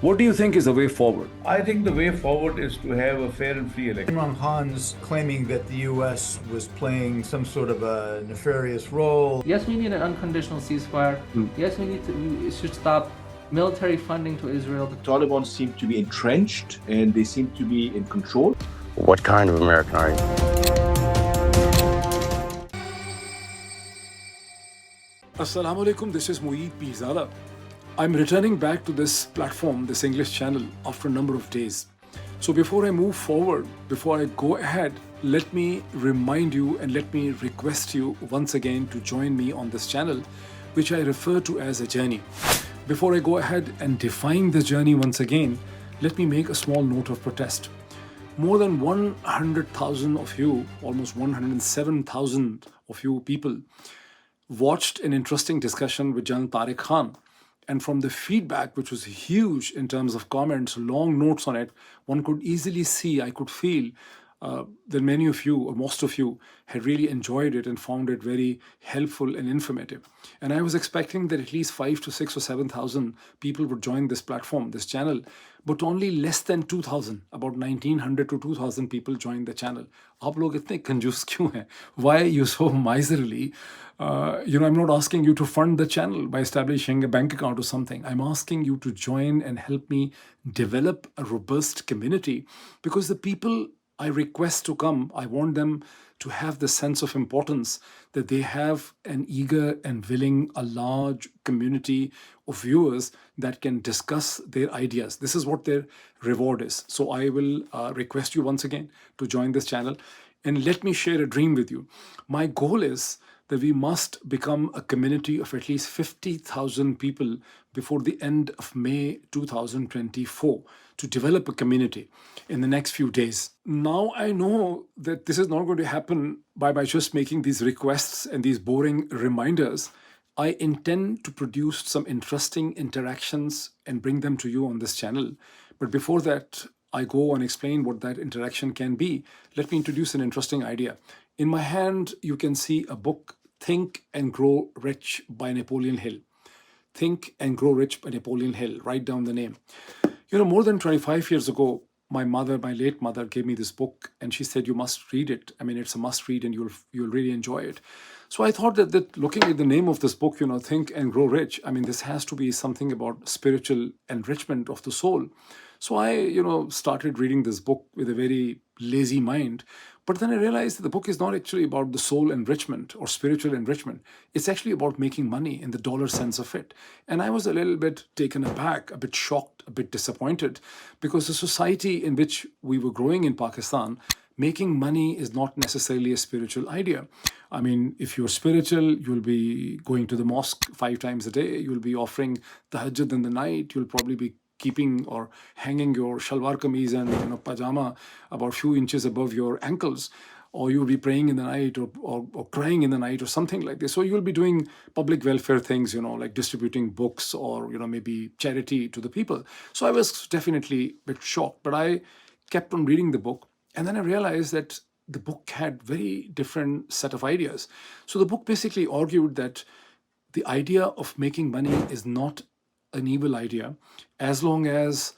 What do you think is the way forward? I think the way forward is to have a fair and free election. Imran Khan's claiming that the U.S. was playing some sort of a nefarious role. Yes, we need an unconditional ceasefire. Yes, we should stop military funding to Israel. The Taliban seem to be entrenched and they seem to be in control. What kind of American are you? Assalamu alaikum, this is Moeed Pirzada. I'm returning back to this platform, this English channel, after a number of days. So before I move forward, before I go ahead, let me remind you and let me request you once again to join me on this channel, which I refer to as a journey. Before I go ahead and define the journey once again, let me make a small note of protest. More than 100,000 of you, almost 107,000 of you people, watched an interesting discussion with Jan Tariq Khan. And from the feedback, which was huge in terms of comments, long notes on it, one could easily see, I could feel that many of you, or most of you, had really enjoyed it and found it very helpful and informative. And I was expecting that at least 5 to 6 or 7,000 people would join this platform, this channel, but only less than 2,000, about 1,900 to 2,000 people joined the channel. आप लोग इतने कंजूस क्यों हैं? Why are you so miserly? I'm not asking you to fund the channel by establishing a bank account or something. I'm asking you to join and help me develop a robust community, because the people I request to come, I want them to have the sense of importance that they have an eager and willing, a large community of viewers that can discuss their ideas. This is what their reward is. So I will request you once again to join this channel, and let me share a dream with you. My goal is that we must become a community of at least 50,000 people before the end of May 2024 to develop a community in the next few days. Now I know that this is not going to happen by just making these requests and these boring reminders. I intend to produce some interesting interactions and bring them to you on this channel. But before that, I go and explain what that interaction can be. Let me introduce an interesting idea. In my hand, you can see a book, Think and Grow Rich by Napoleon Hill. Think and Grow Rich by Napoleon Hill. Write down the name. More than 25 years ago, my late mother, gave me this book, and she said, you must read it. I mean, it's a must read and you'll really enjoy it. So I thought that looking at the name of this book, Think and Grow Rich, I mean, this has to be something about spiritual enrichment of the soul. So I, started reading this book with a very lazy mind. But then I realized that the book is not actually about the soul enrichment or spiritual enrichment. It's actually about making money in the dollar sense of it. And I was a little bit taken aback, a bit shocked, a bit disappointed, because the society in which we were growing in Pakistan, making money is not necessarily a spiritual idea. I mean, if you're spiritual, you'll be going to the mosque 5 times a day. You'll be offering tahajjud in the night. You'll probably be keeping or hanging your shalwar kameez and pajama about a few inches above your ankles, or you'll be praying in the night or crying in the night or something like this. So you'll be doing public welfare things, like distributing books or, maybe charity to the people. So I was definitely a bit shocked, but I kept on reading the book. And then I realized that the book had very different set of ideas. So the book basically argued that the idea of making money is not an evil idea, as long as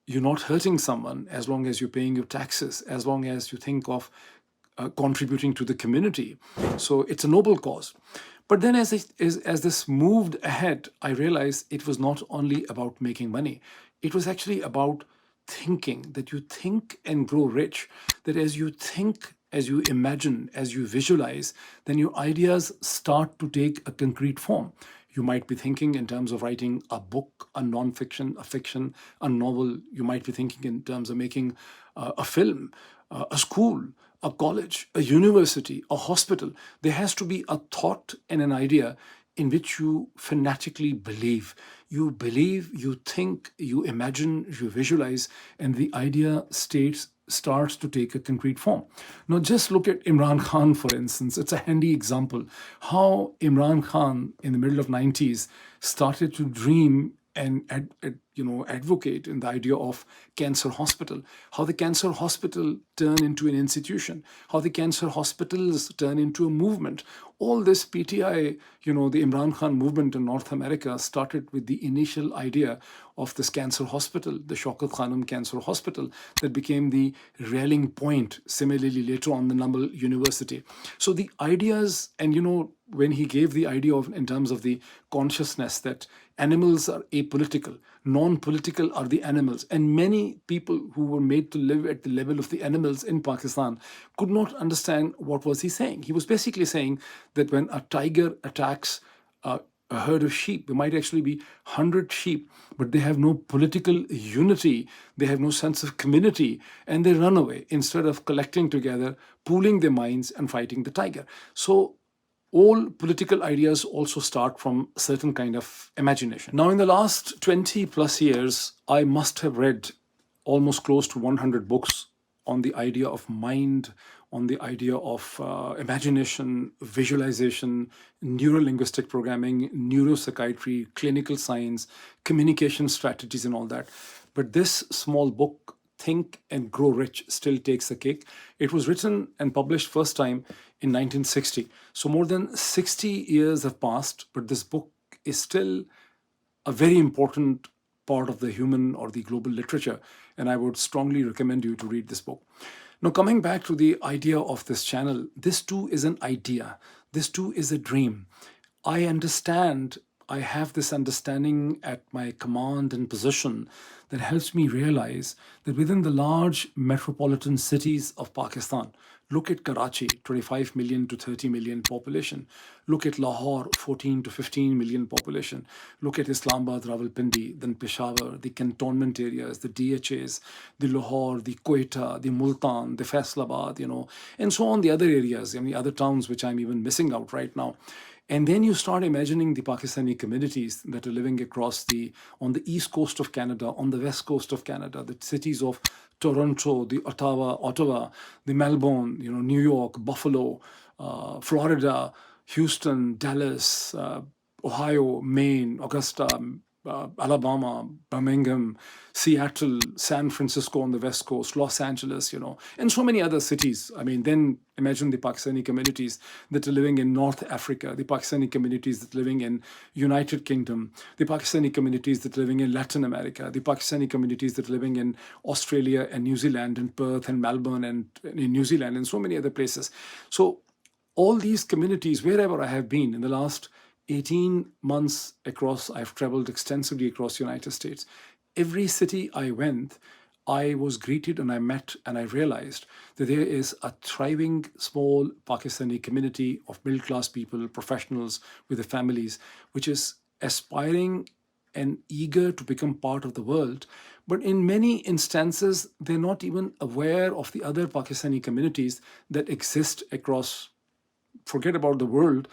you're not hurting someone, as long as you're paying your taxes, as long as you think of contributing to the community. So it's a noble cause. But then as this moved ahead, I realized it was not only about making money. It was actually about thinking, that you think and grow rich, that as you think, as you imagine, as you visualize, then your ideas start to take a concrete form. You might be thinking in terms of writing a book, a non-fiction, a fiction, a novel. You might be thinking in terms of making a film, a school, a college, a university, a hospital. There has to be a thought and an idea in which you fanatically believe. You believe, you think, you imagine, you visualize, and the idea starts to take a concrete form. Now, just look at Imran Khan, for instance. It's a handy example how Imran Khan in the middle of 90s started to dream and advocate in the idea of cancer hospital, how the cancer hospital turn into an institution, how the cancer hospitals turn into a movement. All this PTI, the Imran Khan movement in North America started with the initial idea of this cancer hospital, the Shaukat Khanum Cancer Hospital, that became the rallying point, similarly later on the Namal University. So the ideas, and when he gave the idea of, in terms of the consciousness, that animals are apolitical, non-political are the animals, and many people who were made to live at the level of the animals in Pakistan could not understand what was he saying. He was basically saying that when a tiger attacks a herd of sheep, there might actually be 100 sheep, but they have no political unity, they have no sense of community, and they run away instead of collecting together, pooling their minds and fighting the tiger. So all political ideas also start from a certain kind of imagination. Now, in the last 20 plus years, I must have read almost close to 100 books on the idea of mind, on the idea of imagination, visualization, neuro-linguistic programming, neuropsychiatry, clinical science, communication strategies, and all that. But this small book, Think and Grow Rich, still takes the cake. It was written and published first time in 1960. So more than 60 years have passed, but this book is still a very important part of the human or the global literature. And I would strongly recommend you to read this book. Now, coming back to the idea of this channel, this too is an idea. This too is a dream. I understand, I have this understanding at my command and position that helps me realize that within the large metropolitan cities of Pakistan, look at Karachi, 25 million to 30 million population. Look at Lahore, 14 to 15 million population. Look at Islamabad, Rawalpindi, then Peshawar, the cantonment areas, the DHAs, the Lahore, the Quetta, the Multan, the Faisalabad, and so on, the other areas, other towns which I'm even missing out right now. And then you start imagining the Pakistani communities that are living on the east coast of Canada, on the west coast of Canada, the cities of Toronto, the Ottawa, the Melbourne, New York, Buffalo, Florida, Houston, Dallas, Ohio, Maine, Augusta, Alabama, Birmingham, Seattle, San Francisco on the West Coast, Los Angeles, and so many other cities. Then imagine the Pakistani communities that are living in North Africa, the Pakistani communities that are living in United Kingdom, the Pakistani communities that are living in Latin America, the Pakistani communities that are living in Australia and New Zealand, and Perth and Melbourne and in New Zealand and so many other places. So all these communities, wherever I have been in the last 18 months I've traveled extensively across the United States. Every city I went, I was greeted and I met and I realized that there is a thriving small Pakistani community of middle-class people, professionals with their families, which is aspiring and eager to become part of the world. But in many instances, they're not even aware of the other Pakistani communities that exist across, forget about the world,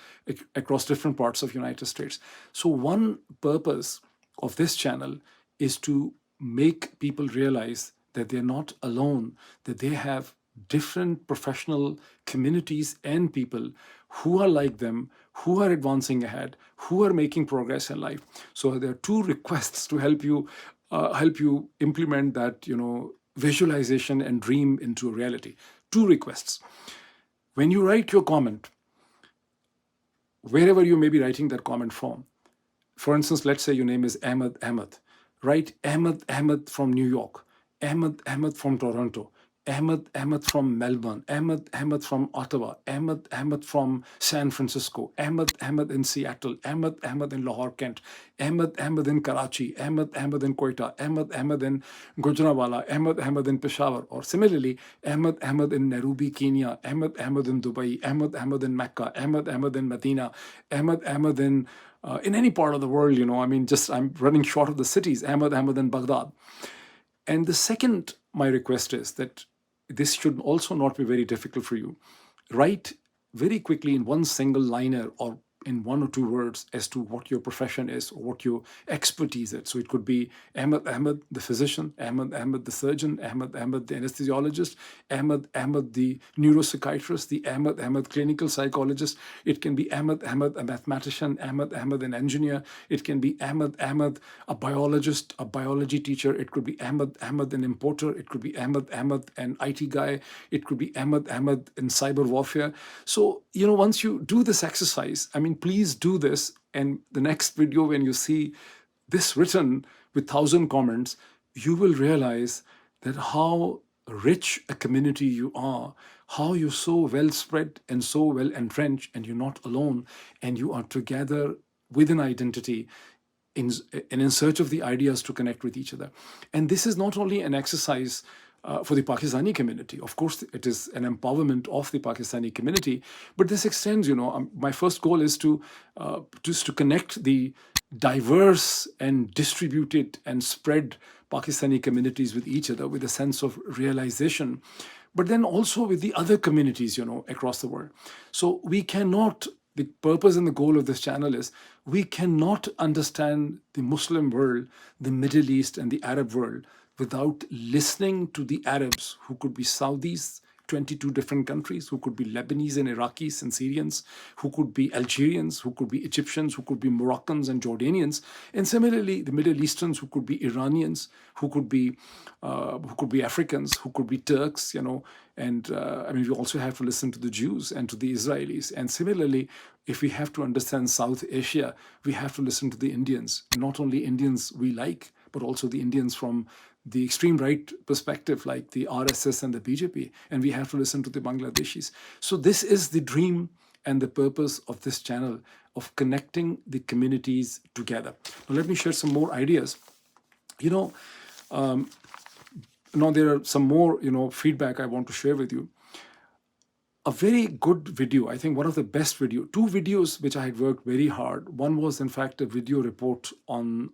across different parts of United States. So one purpose of this channel is to make people realize that they're not alone, that they have different professional communities and people who are like them, who are advancing ahead, who are making progress in life. So there are two requests to help you implement that, visualization and dream into reality. Two requests. When you write your comment, wherever you may be writing that comment from, for instance, let's say your name is Ahmed. Write Ahmed from New York, Ahmed from Toronto, Ahmed from Melbourne, Ahmed from Ottawa, Ahmed from San Francisco, Ahmed in Seattle, Ahmed in Lahore, Kent, Ahmed in Karachi, Ahmed in Quetta, Ahmed in Gujranwala, Ahmed in Peshawar, or similarly, Ahmed in Nairobi, Kenya, Ahmed in Dubai, Ahmed in Mecca, Ahmed in Medina, Ahmed in any part of the world, I'm running short of the cities, Ahmed in Baghdad. And the second, my request is that this should also not be very difficult for you. Write very quickly in one single liner or in one or two words as to what your profession is or what your expertise is. So it could be Ahmed the physician, Ahmed the surgeon, Ahmed the anesthesiologist, Ahmed the neuropsychiatrist, the Ahmed clinical psychologist. It can be Ahmed a mathematician, Ahmed an engineer. It can be Ahmed a biologist, a biology teacher. It could be Ahmed an importer. It could be Ahmed an IT guy. It could be Ahmed in cyber warfare. So, once you do this exercise, please do this. And the next video, when you see this written with 1,000 comments, you will realize that how rich a community you are, how you're so well spread and so well entrenched, and you're not alone, and you are together with an identity in search of the ideas to connect with each other. And this is not only an exercise for the Pakistani community. Of course, it is an empowerment of the Pakistani community, but this extends, my first goal is to connect the diverse and distributed and spread Pakistani communities with each other with a sense of realization, but then also with the other communities, across the world. So the purpose and the goal of this channel is we cannot understand the Muslim world, the Middle East, and the Arab world without listening to the Arabs, who could be Saudis, 22 different countries, who could be Lebanese and Iraqis and Syrians, who could be Algerians, who could be Egyptians, who could be Moroccans and Jordanians, and similarly the Middle Easterns, who could be Iranians, who could be Africans, who could be Turks, and we also have to listen to the Jews and to the Israelis. And similarly, if we have to understand South Asia, we have to listen to the Indians, not only Indians we like, but also the Indians from the extreme right perspective, like the RSS and the BJP, and we have to listen to the Bangladeshis. So this is the dream and the purpose of this channel, of connecting the communities together. Now let me share some more ideas. Now there are some more, feedback I want to share with you. A very good video, I think one of the best two videos which I had worked very hard. One was in fact a video report on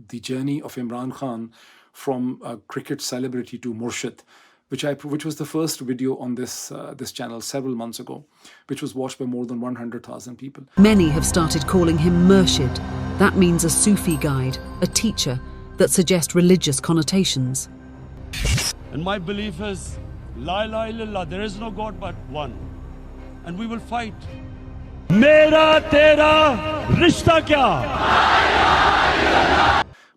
the journey of Imran Khan from a cricket celebrity to Murshid, which was the first video on this channel several months ago, which was watched by more than 100,000 people. Many have started calling him Murshid. That means a Sufi guide, a teacher that suggests religious connotations. And my belief is, La ilaha illallah, there is no God but one. And we will fight. Mera tera rishta kya?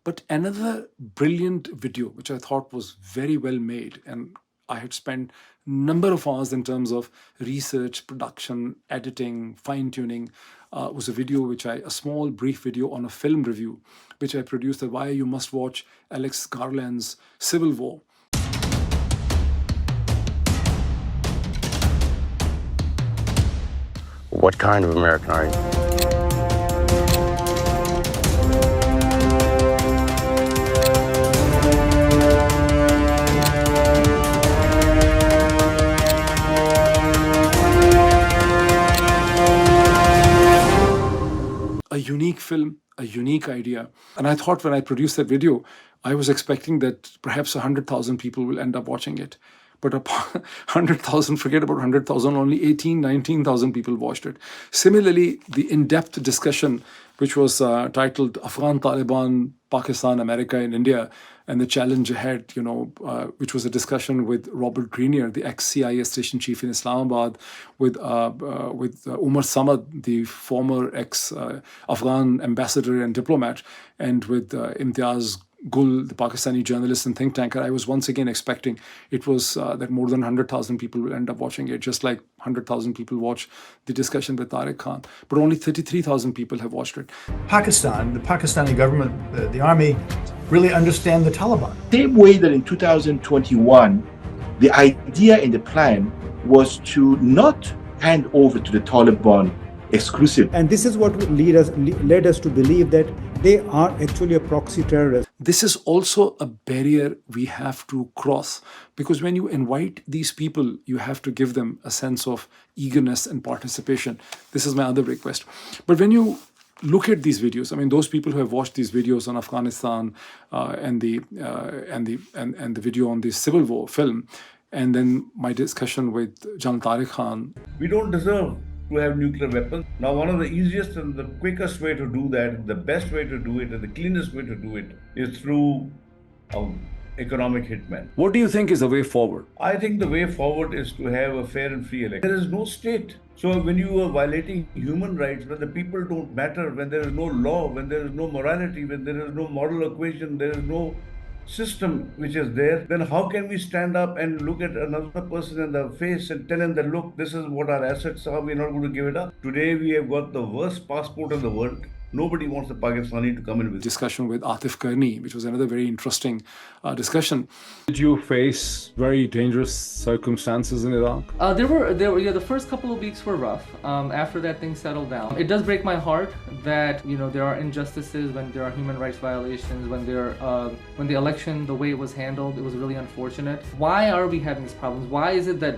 But another brilliant video, which I thought was very well made, and I had spent a number of hours in terms of research, production, editing, fine-tuning, was a small brief video on a film review, which I produced, why you must watch Alex Garland's Civil War. What kind of American are you? A unique film, a unique idea. And I thought when I produced that video, I was expecting that perhaps 100,000 people will end up watching it. But 100,000, forget about 100,000, only 19,000 people watched it. Similarly, the in-depth discussion, which was titled Afghan Taliban, Pakistan, America, and India, and the challenge ahead, which was a discussion with Robert Grenier, the ex-CIA station chief in Islamabad, with Umar Samad, the former ex-Afghan ambassador and diplomat, and with Imtiaz Gul, the Pakistani journalist and think tanker. I was once again expecting it was that more than 100,000 people will end up watching it, just like 100,000 people watch the discussion with Tariq Khan. But only 33,000 people have watched it. Pakistan, the Pakistani government, the army, really understand the Taliban. Same way that in 2021, the idea and the plan was to not hand over to the Taliban exclusive. And this is what led us to believe that they are actually a proxy terrorist. This is also a barrier we have to cross, because when you invite these people, you have to give them a sense of eagerness and participation. This is my other request. But when you look at these videos, those people who have watched these videos on Afghanistan and the video on the Civil War film, and then my discussion with General Tariq Khan. We don't deserve to have nuclear weapons. Now, one of the easiest and the quickest way to do that, the best way to do it, and the cleanest way to do it is through economic hitmen. What do you think is the way forward? I think the way forward is to have a fair and free election. There is no state. So when you are violating human rights, when the people don't matter, when there is no law, when there is no morality, when there is no moral equation, there is no system which is there, then how can we stand up and look at another person in the face and tell him that, look, this is what our assets are, we're not going to give it up. Today we have got the worst passport in the world. Nobody wants the Pakistani to come in with discussion with Atif Karni, which was another very interesting discussion. Did you face very dangerous circumstances in Iraq? There were, the first couple of weeks were rough. After that, things settled down. It does break my heart that, there are injustices, when there are human rights violations, when the election, the way it was handled, it was really unfortunate. Why are we having these problems? Why is it that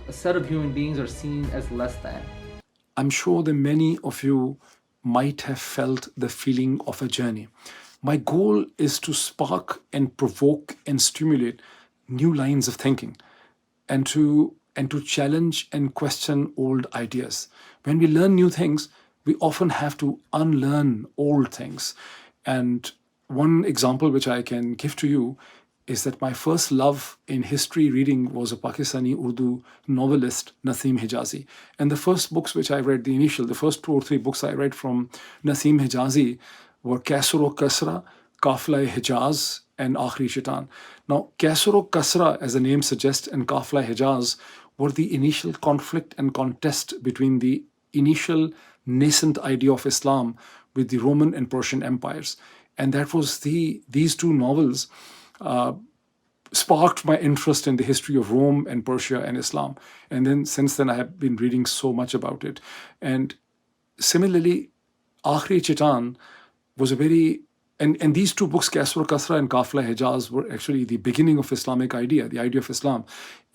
a set of human beings are seen as less than? I'm sure that many of you might have felt the feeling of a journey. My goal is to spark and provoke and stimulate new lines of thinking and to challenge and question old ideas. When we learn new things, we often have to unlearn old things. And one example which I can give to you is that my first love in history reading was a Pakistani Urdu novelist, Naseem Hijazi. And the first books which I read, the first 2 or 3 books I read from Naseem Hijazi were Kaisar Kasra, Qafla Hijaz, and Akhri Shaitan. Now, Kaisar Kasra, as the name suggests, and Qafla Hijaz were the initial conflict and contest between the initial nascent idea of Islam with the Roman and Persian empires. And that was these 2 novels sparked my interest in the history of Rome and Persia and Islam. And then since then, I have been reading so much about it. And similarly, Akhri Shaitan was a very... And these 2 books, Kaisar Kasra and Qafla Hijaz, were actually the beginning of Islamic idea, the idea of Islam.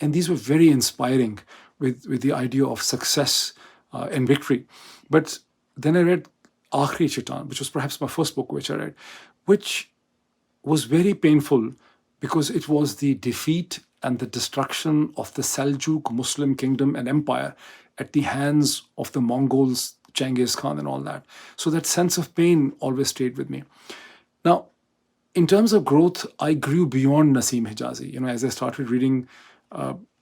And these were very inspiring with the idea of success and victory. But then I read Akhri Shaitan, which was perhaps my first book which I read, which was very painful because it was the defeat and the destruction of the Seljuk Muslim kingdom and empire at the hands of the Mongols, Genghis Khan and all that. So that sense of pain always stayed with me. Now, in terms of growth, I grew beyond Naseem Hijazi. As I started reading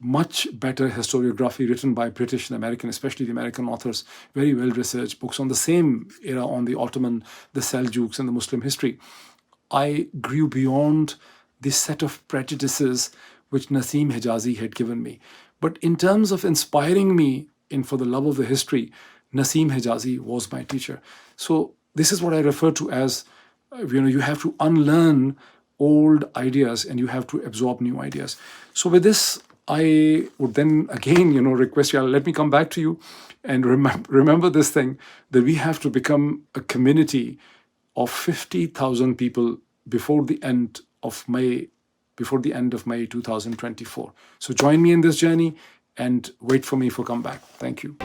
much better historiography written by British and American, especially the American authors, very well-researched books on the same era, on the Ottoman, the Seljuks and the Muslim history, I grew beyond this set of prejudices which Naseem Hijazi had given me. But in terms of inspiring me for the love of the history, Naseem Hijazi was my teacher. So this is what I refer to as, you have to unlearn old ideas and you have to absorb new ideas. So with this, I would then again, request you, let me come back to you and remember this thing, that we have to become a community of 50,000 people before the end of May 2024. So join me in this journey and wait for me for comeback. Thank you.